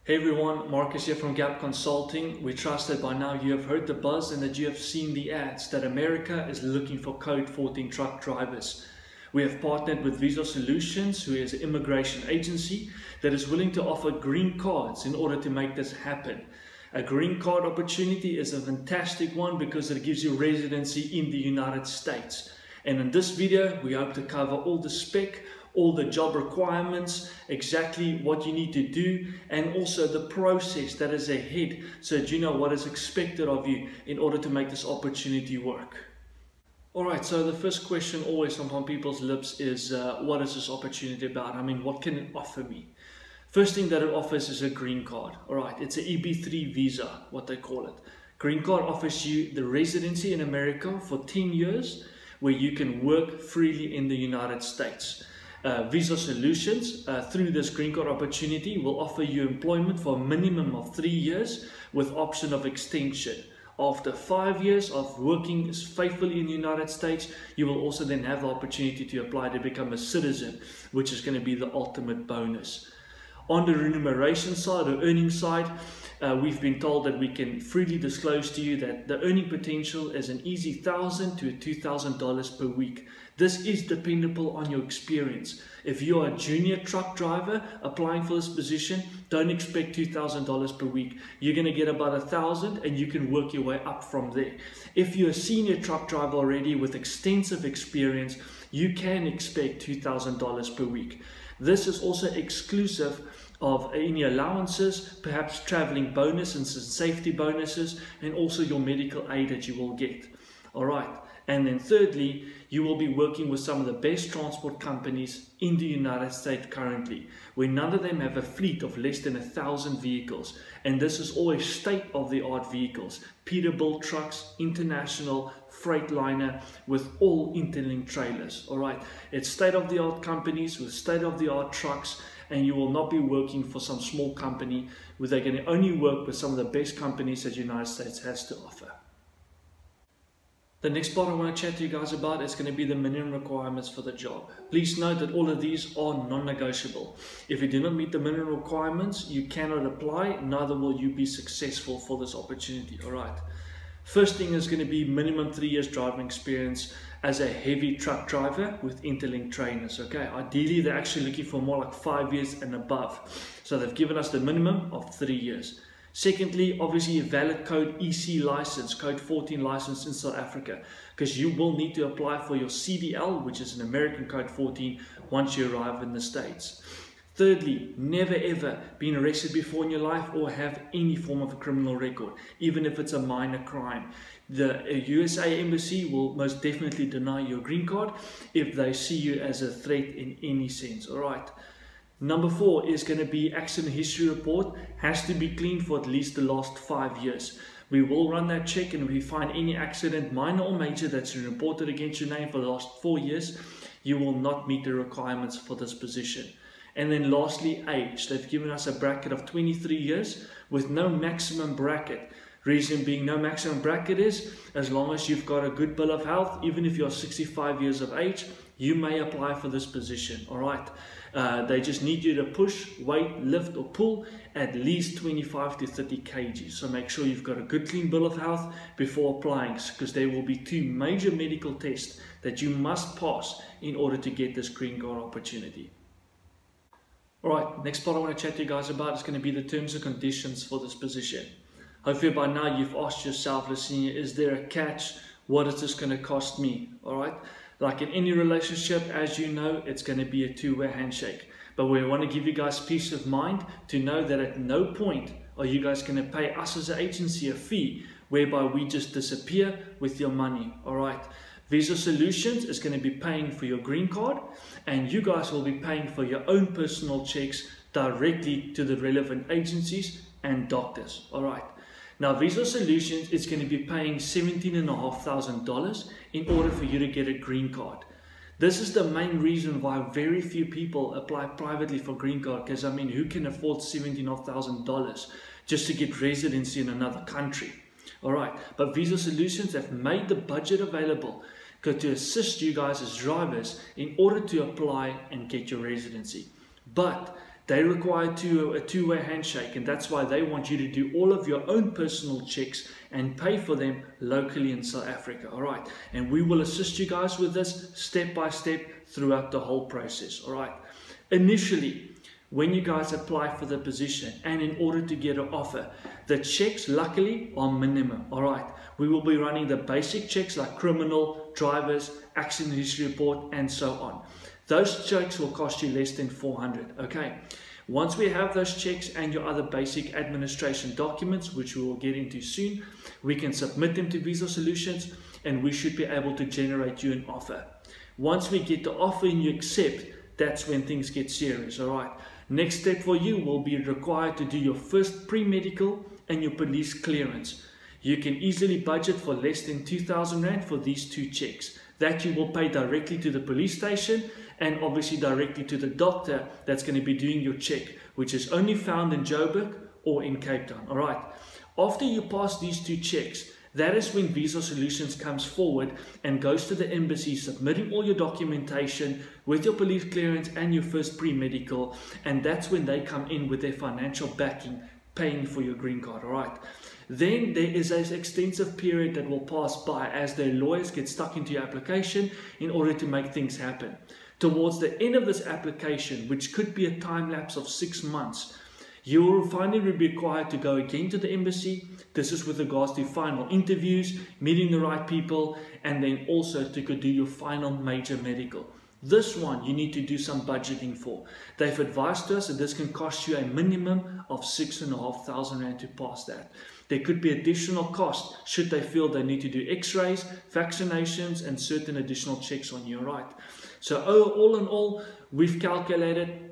Hey everyone, Marcus here from Gap Consulting. We trust that by now you have heard the buzz and that you have seen the ads that America is looking for Code 14 truck drivers. We have partnered with Visa Solutions, who is an immigration agency that is willing to offer green cards in order to make this happen. A green card opportunity is a fantastic one because it gives you residency in the United States. And in this video, we hope to cover all the spec, all the job requirements, exactly what you need to do, and also the process that is ahead so that you know what is expected of you in order to make this opportunity work. Alright, so the first question always on people's lips is, what is this opportunity about? I mean, what can it offer me? First thing that it offers is a green card. Alright, it's an EB3 visa, what they call it. Green card offers you the residency in America for 10 years where you can work freely in the United States. Visa Solutions, through this green card opportunity, will offer you employment for a minimum of 3 years with option of extension. After 5 years of working faithfully in the United States, you will also then have the opportunity to apply to become a citizen, which is going to be the ultimate bonus. On the remuneration side or earning side, we've been told that we can freely disclose to you that the earning potential is an easy $1,000 to $2,000 per week. This is dependable on your experience. If you are a junior truck driver applying for this position, don't expect $2,000 per week. You're going to get about $1,000 and you can work your way up from there. If you're a senior truck driver already with extensive experience, you can expect $2,000 per week. This is also exclusive of any allowances, perhaps traveling bonuses and safety bonuses, and also your medical aid that you will get. Alright, and then thirdly, you will be working with some of the best transport companies in the United States currently, where none of them have a fleet of less than 1,000 vehicles, and this is always state-of-the-art vehicles, Peterbilt trucks, international, Freightliner, with all interlinked trailers. Alright, it's state-of-the-art companies with state-of-the-art trucks, and you will not be working for some small company where they're going to only work with some of the best companies that the United States has to offer. The next part I want to chat to you guys about is going to be the minimum requirements for the job. Please note that all of these are non-negotiable. If you do not meet the minimum requirements, you cannot apply, neither will you be successful for this opportunity. Alright. First thing is going to be minimum 3 years driving experience as a heavy truck driver with interlinked trainers. Okay, ideally they're actually looking for more like 5 years and above. So they've given us the minimum of 3 years. Secondly, obviously a valid code EC license, code 14 license in South Africa, because you will need to apply for your CDL, which is an American code 14, once you arrive in the States. Thirdly, never ever been arrested before in your life or have any form of a criminal record, even if it's a minor crime. The USA Embassy will most definitely deny your green card if they see you as a threat in any sense. Alright. Number 4 is going to be accident history report. Has to be clean for at least the last 5 years. We will run that check, and if we find any accident, minor or major, that's been reported against your name for the last 4 years, you will not meet the requirements for this position. And then lastly, age. They've given us a bracket of 23 years with no maximum bracket. Reason being no maximum bracket is, as long as you've got a good bill of health, even if you're 65 years of age, you may apply for this position. Alright. They just need you to push, weight, lift or pull at least 25 to 30 kg. So make sure you've got a good clean bill of health before applying, because there will be 2 major medical tests that you must pass in order to get this green card opportunity. Alright, next part I want to chat to you guys about is going to be the terms and conditions for this position. Hopefully by now you've asked yourself, listen, is there a catch? What is this going to cost me? Alright, like in any relationship, as you know, it's going to be a two-way handshake. But we want to give you guys peace of mind to know that at no point are you guys going to pay us as an agency a fee whereby we just disappear with your money. Alright. Visa Solutions is going to be paying for your green card, and you guys will be paying for your own personal checks directly to the relevant agencies and doctors. Alright. Now Visa Solutions is going to be paying $17,500 in order for you to get a green card. This is the main reason why very few people apply privately for green card, because I mean, who can afford $17,500 just to get residency in another country? Alright, but Visa Solutions have made the budget available to assist you guys as drivers in order to apply and get your residency. But They require a two-way handshake, and that's why they want you to do all of your own personal checks and pay for them locally in South Africa. All right, and we will assist you guys with this step by step throughout the whole process. All right, initially, when you guys apply for the position and in order to get an offer, the checks luckily are minimum. All right, we will be running the basic checks like criminal, drivers, accident history report, and so on. Those checks will cost you less than 400. Okay, once we have those checks and your other basic administration documents, which we will get into soon, we can submit them to Visa Solutions and we should be able to generate you an offer. Once we get the offer and you accept, that's when things get serious. All right, next step for you will be required to do your first pre-medical and your police clearance. You can easily budget for less than 2,000 Rand for these two checks. That you will pay directly to the police station and obviously directly to the doctor that's going to be doing your check, which is only found in Joburg or in Cape Town. All right. After you pass these two checks, that is when Visa Solutions comes forward and goes to the embassy, submitting all your documentation with your police clearance and your first pre-medical, and that's when they come in with their financial backing, paying for your green card. All right. Then there is an extensive period that will pass by as their lawyers get stuck into your application in order to make things happen. Towards the end of this application, which could be a time lapse of 6 months, you will finally be required to go again to the embassy. This is with regards to final interviews, meeting the right people, and then also to go do your final major medical. This one you need to do some budgeting for. They've advised us that this can cost you a minimum of 6,500 Rand to pass that. There could be additional costs should they feel they need to do x-rays, vaccinations, and certain additional checks on you, right? So all in all, we've calculated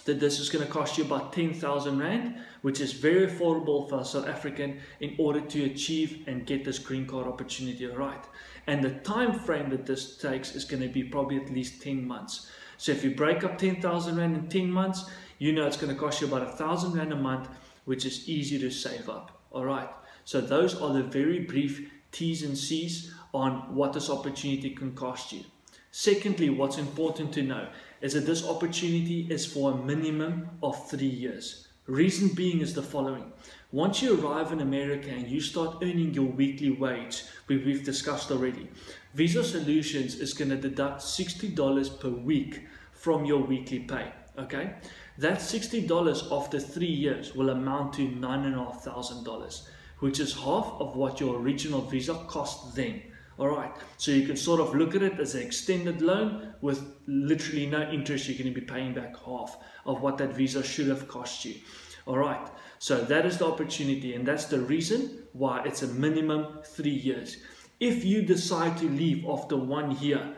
that this is going to cost you about 10,000 Rand, which is very affordable for a South African in order to achieve and get this green card opportunity right. And the time frame that this takes is going to be probably at least 10 months. So if you break up 10,000 Rand in 10 months, you know it's going to cost you about 1,000 Rand a month, which is easy to save up. All right. So those are the very brief T's and C's on what this opportunity can cost you. Secondly, what's important to know is that this opportunity is for a minimum of 3 years. Reason being is the following. Once you arrive in America and you start earning your weekly wage, we've discussed already, Visa Solutions is going to deduct $60 per week from your weekly pay. Okay, that $60 after 3 years will amount to $9,500, which is half of what your original visa cost then. All right, so you can sort of look at it as an extended loan with literally no interest. You're going to be paying back half of what that visa should have cost you. All right, so that is the opportunity, and that's the reason why it's a minimum 3 years. If you decide to leave after 1 year,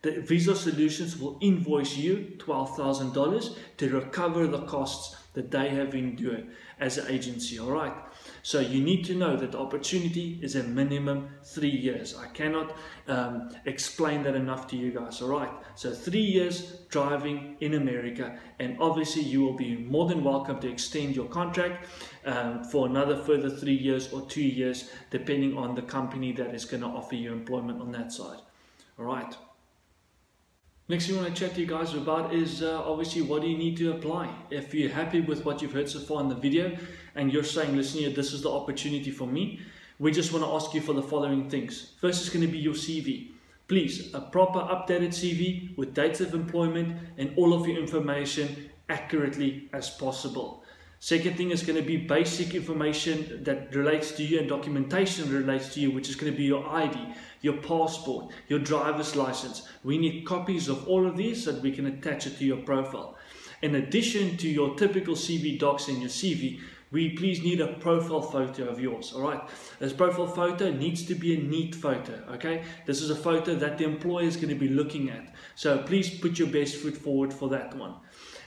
the Visa Solutions will invoice you $12,000 to recover the costs that they have endured as an agency. All right. So you need to know that the opportunity is a minimum 3 years. I cannot explain that enough to you guys. All right. So 3 years driving in America, and obviously you will be more than welcome to extend your contract for another further 3 years or 2 years, depending on the company that is going to offer you employment on that side. All right. Next thing I want to chat to you guys about is obviously what do you need to apply. If you're happy with what you've heard so far in the video and you're saying, listen here, this is the opportunity for me, we just want to ask you for the following things. First is going to be your CV. Please, a proper updated CV with dates of employment and all of your information accurately as possible. Second thing is going to be basic information that relates to you and documentation relates to you, which is going to be your ID, your passport, your driver's license. We need copies of all of these so that we can attach it to your profile. In addition to your typical CV docs and your CV, we please need a profile photo of yours. All right, this profile photo needs to be a neat photo. Okay, this is a photo that the employer is going to be looking at, so please put your best foot forward for that one.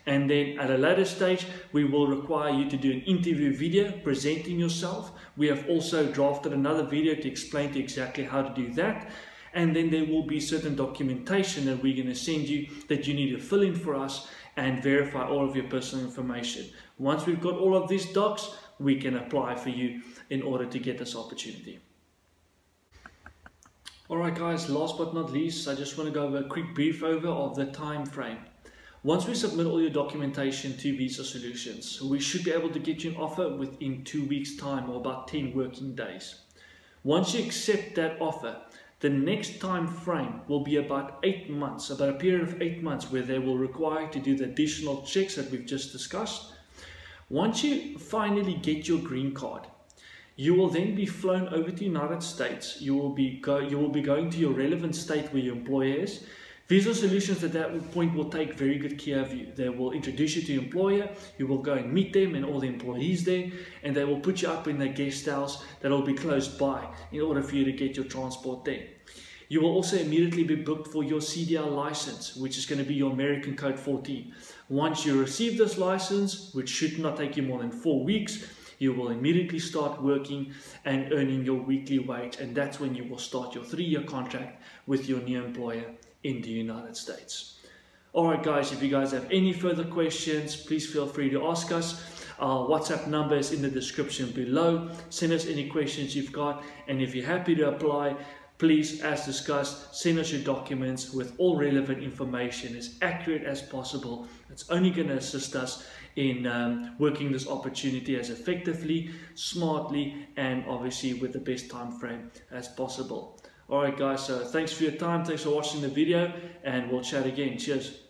And then at a later stage, we will require you to do an interview video presenting yourself. We have also drafted another video to explain to you exactly how to do that. And then there will be certain documentation that we're going to send you that you need to fill in for us and verify all of your personal information. Once we've got all of these docs, we can apply for you in order to get this opportunity. All right, guys, last but not least, I just want to go over a quick brief over of the time frame. Once we submit all your documentation to Visa Solutions, we should be able to get you an offer within 2 weeks' time, or about 10 working days. Once you accept that offer, the next time frame will be about 8 months, about a period of 8 months where they will require you to do the additional checks that we've just discussed. Once you finally get your green card, you will then be flown over to the United States. You will be going to your relevant state where your employer is. Visa Solutions at that point will take very good care of you. They will introduce you to your employer, you will go and meet them and all the employees there, and they will put you up in a guest house that will be close by in order for you to get your transport there. You will also immediately be booked for your CDL license, which is going to be your American Code 14. Once you receive this license, which should not take you more than 4 weeks, you will immediately start working and earning your weekly wage, and that's when you will start your 3-year contract with your new employer in the United States. Alright guys, if you guys have any further questions, please feel free to ask us. Our WhatsApp number is in the description below. Send us any questions you've got, and if you're happy to apply, please, as discussed, send us your documents with all relevant information as accurate as possible. It's only going to assist us in working this opportunity as effectively, smartly, and obviously with the best time frame as possible. Alright guys, so thanks for your time, thanks for watching the video, and we'll chat again. Cheers.